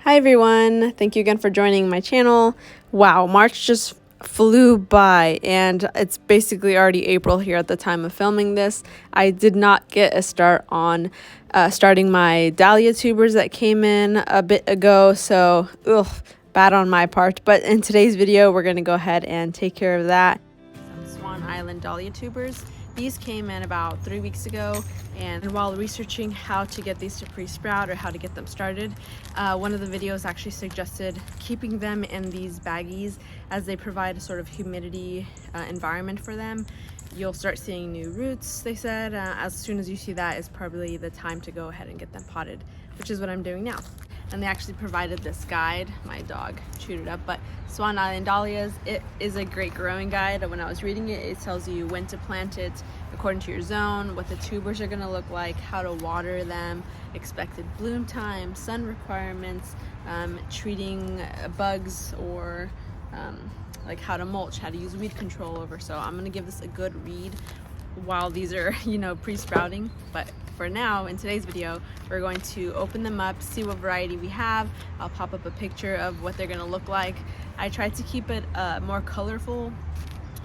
Hi everyone, thank you again for joining my channel. Wow, March just flew by and it's basically already April here at the time of filming this. I did not get a start on starting my dahlia tubers that came in a bit ago, so bad on my part. But in today's video, we're going to go ahead and take care of that. Some Swan Island dahlia tubers. These came in about 3 weeks ago, and while researching how to get these to pre-sprout or how to get them started, one of the videos actually suggested keeping them in these baggies as they provide a sort of humidity environment for them. You'll start seeing new roots, they said. As soon as you see that is probably the time to go ahead and get them potted, which is what I'm doing now. And they actually provided this guide. My dog chewed it up, but Swan Island Dahlias, it is a great growing guide. When I was reading it, it tells you when to plant it according to your zone, what the tubers are gonna look like, how to water them, expected bloom time, sun requirements, treating bugs, or like how to mulch, how to use weed control over. So I'm gonna give this a good read while these are, pre-sprouting. But for now, in today's video, we're going to open them up, see what variety we have. I'll pop up a picture of what they're gonna look like. I tried to keep it more colorful.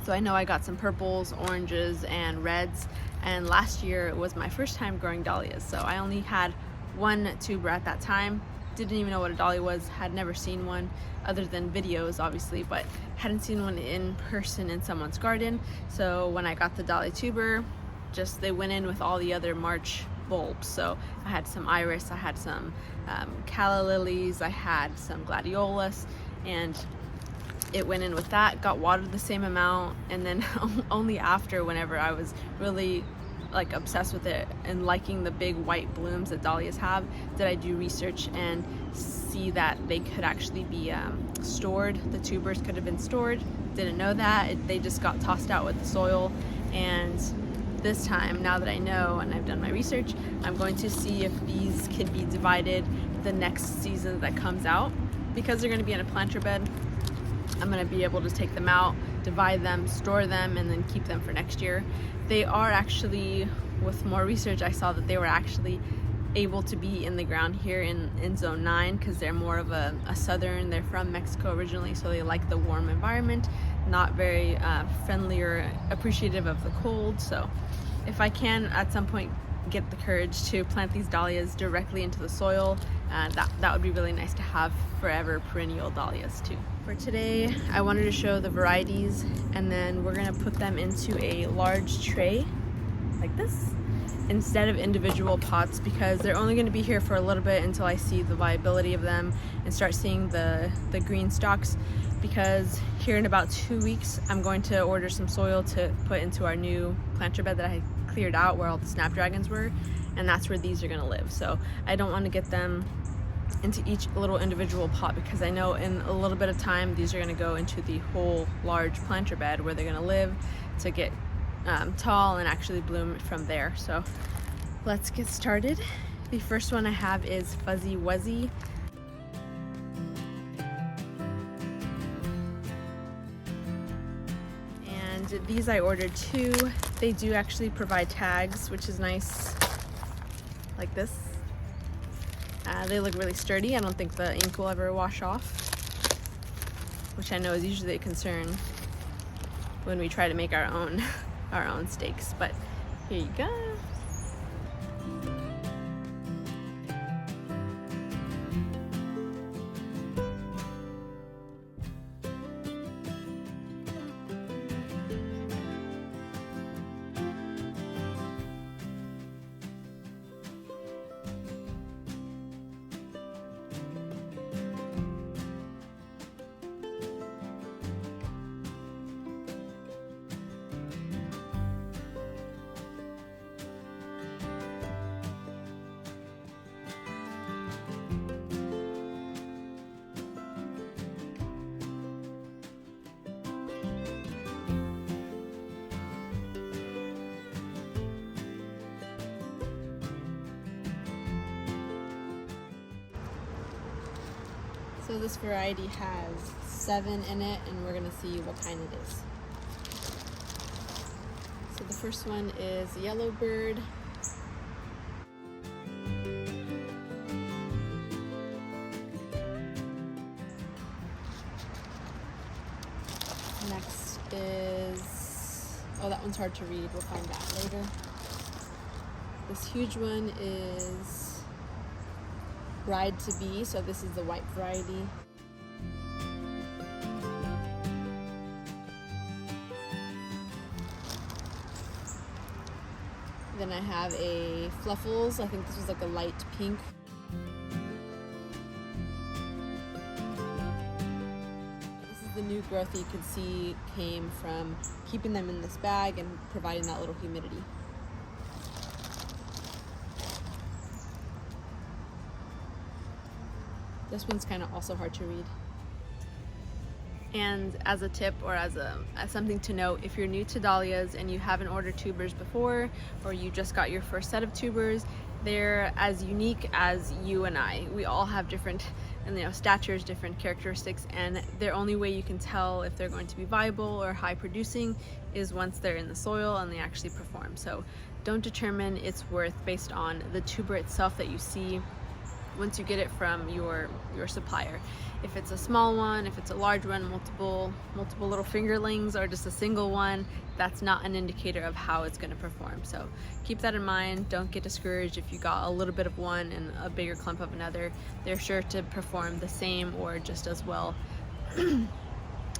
So I know I got some purples, oranges, and reds. And last year it was my first time growing dahlias. So I only had one tuber at that time. Didn't even know what a dahlia was, had never seen one other than videos obviously, but hadn't seen one in person in someone's garden. So when I got the dahlia tuber, they went in with all the other March bulbs. So I had some iris, I had some calla lilies, I had some gladiolus, and it went in with that, got watered the same amount, and then only after, whenever I was really obsessed with it and liking the big white blooms that dahlias have, did I do research and see that they could actually be stored. The tubers could have been stored. Didn't know that. They just got tossed out with the soil. And this time, now that I know and I've done my research, I'm going to see if these could be divided the next season that comes out. Because they're going to be in a planter bed, I'm going to be able to take them out, divide them, store them, and then keep them for next year. They are actually, with more research, I saw that they were actually able to be in the ground here in zone 9 because they're more of a southern. They're from Mexico originally, so they like the warm environment, not very friendly or appreciative of the cold. So if I can at some point get the courage to plant these dahlias directly into the soil, that would be really nice to have forever perennial dahlias too. For today, I wanted to show the varieties, and then we're gonna put them into a large tray like this instead of individual pots, because they're only going to be here for a little bit until I see the viability of them and start seeing the green stalks. Because here in about 2 weeks, I'm going to order some soil to put into our new planter bed that I cleared out where all the snapdragons were, and that's where these are going to live. So I don't want to get them into each little individual pot, because I know in a little bit of time these are going to go into the whole large planter bed where they're going to live to get tall and actually bloom from there. So let's get started. The first one I have is Fuzzy Wuzzy. And these I ordered 2. They do actually provide tags, which is nice, like this. They look really sturdy. I don't think the ink will ever wash off, which I know is usually a concern when we try to make our own stakes, but here you go. So this variety has 7 in it, and we're gonna see what kind it is. So the first one is Yellowbird. is, oh, that one's hard to read. We'll find that later. This huge one is Bride to Be, so this is the white variety. Then I have a Fluffles. I think this was like a light pink. This is the new growth that you can see came from keeping them in this bag and providing that little humidity. This one's kind of also hard to read. And as a tip or as something to note, if you're new to dahlias and you haven't ordered tubers before, or you just got your first set of tubers, they're as unique as you and I. We all have different, statures, different characteristics, and the only way you can tell if they're going to be viable or high producing is once they're in the soil and they actually perform. So don't determine its worth based on the tuber itself that you see once you get it from your supplier. If it's a small one, if it's a large one, multiple little fingerlings, or just a single one, that's not an indicator of how it's going to perform. So keep that in mind. Don't get discouraged if you got a little bit of one and a bigger clump of another. They're sure to perform the same or just as well,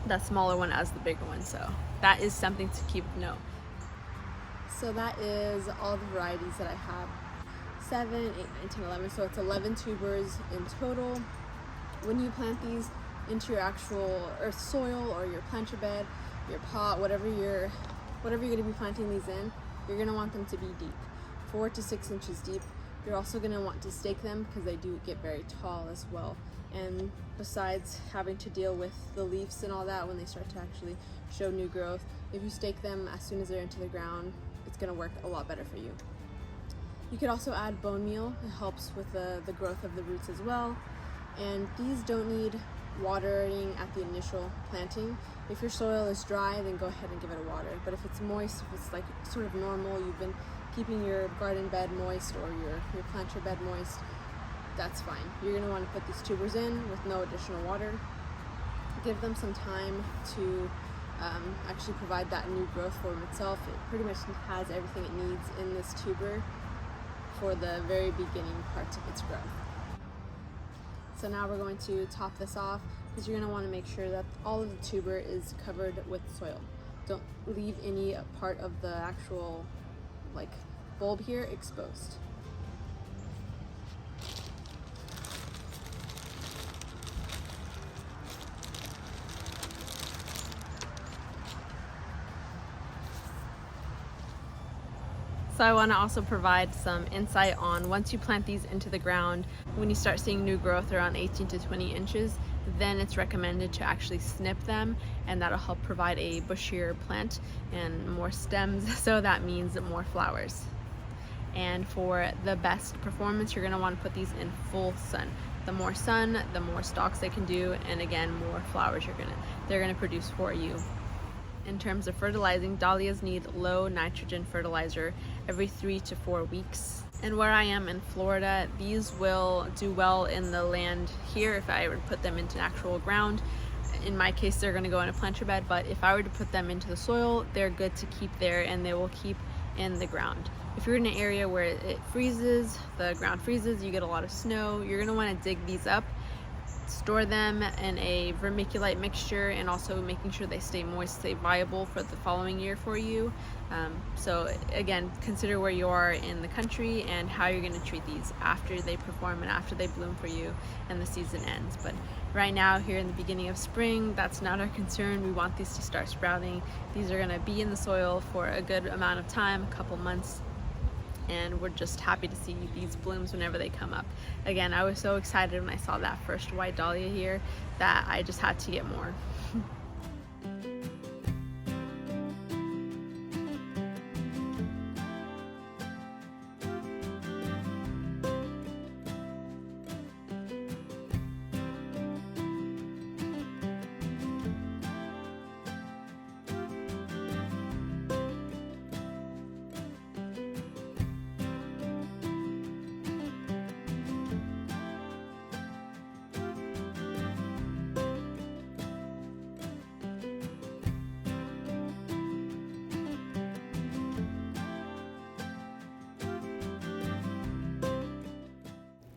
that smaller one as the bigger one. So that is something to keep note. So that is all the varieties that I have. 7, 8, 9, 10, 11. So it's 11 tubers in total. When you plant these into your actual earth soil or your planter bed, your pot, whatever you're going to be planting these in, you're going to want them to be deep, 4 to 6 inches deep. You're also going to want to stake them because they do get very tall as well. And besides having to deal with the leaves and all that when they start to actually show new growth, if you stake them as soon as they're into the ground, it's going to work a lot better for you. You could also add bone meal. It helps with the growth of the roots as well. And these don't need watering at the initial planting. If your soil is dry, then go ahead and give it a water. But if it's moist, if it's like sort of normal, you've been keeping your garden bed moist or your planter bed moist, that's fine. You're going to want to put these tubers in with no additional water. Give them some time to actually provide that new growth form itself. It pretty much has everything it needs in this tuber for the very beginning parts of its growth. So now we're going to top this off because you're going to want to make sure that all of the tuber is covered with soil. Don't leave any part of the actual bulb here exposed. So I want to also provide some insight on once you plant these into the ground, when you start seeing new growth around 18 to 20 inches, then it's recommended to actually snip them, and that'll help provide a bushier plant and more stems, so that means more flowers. And for the best performance, you're going to want to put these in full sun. The more sun, the more stalks they can do, and again, more flowers they're going to produce for you. In terms of fertilizing, dahlias need low nitrogen fertilizer every 3 to 4 weeks. And where I am in Florida, these will do well in the land here if I were to put them into actual ground. In my case, they're going to go in a planter bed, but if I were to put them into the soil, they're good to keep there and they will keep in the ground. If you're in an area where it freezes, the ground freezes, you get a lot of snow, you're going to want to dig these up, store them in a vermiculite mixture, and also making sure they stay moist, stay viable for the following year for you. So again, consider where you are in the country and how you're going to treat these after they perform and after they bloom for you and the season ends. But right now, here in the beginning of spring, that's not our concern. We want these to start sprouting. These are going to be in the soil for a good amount of time, a couple months, and we're just happy to see these blooms whenever they come up. Again, I was so excited when I saw that first white dahlia here that I just had to get more.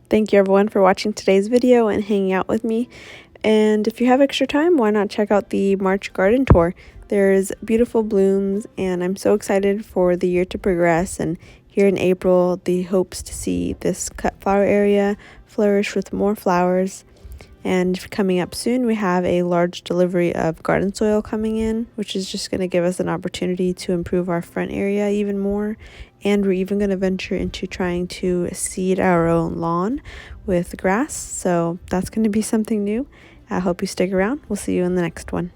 Thank you everyone for watching today's video and hanging out with me. And if you have extra time, why not check out the March garden tour? There's beautiful blooms and I'm so excited for the year to progress, and here in April the hopes to see this cut flower area flourish with more flowers. And coming up soon, we have a large delivery of garden soil coming in, which is just going to give us an opportunity to improve our front area even more. And we're even going to venture into trying to seed our own lawn with grass. So that's going to be something new. I hope you stick around. We'll see you in the next one.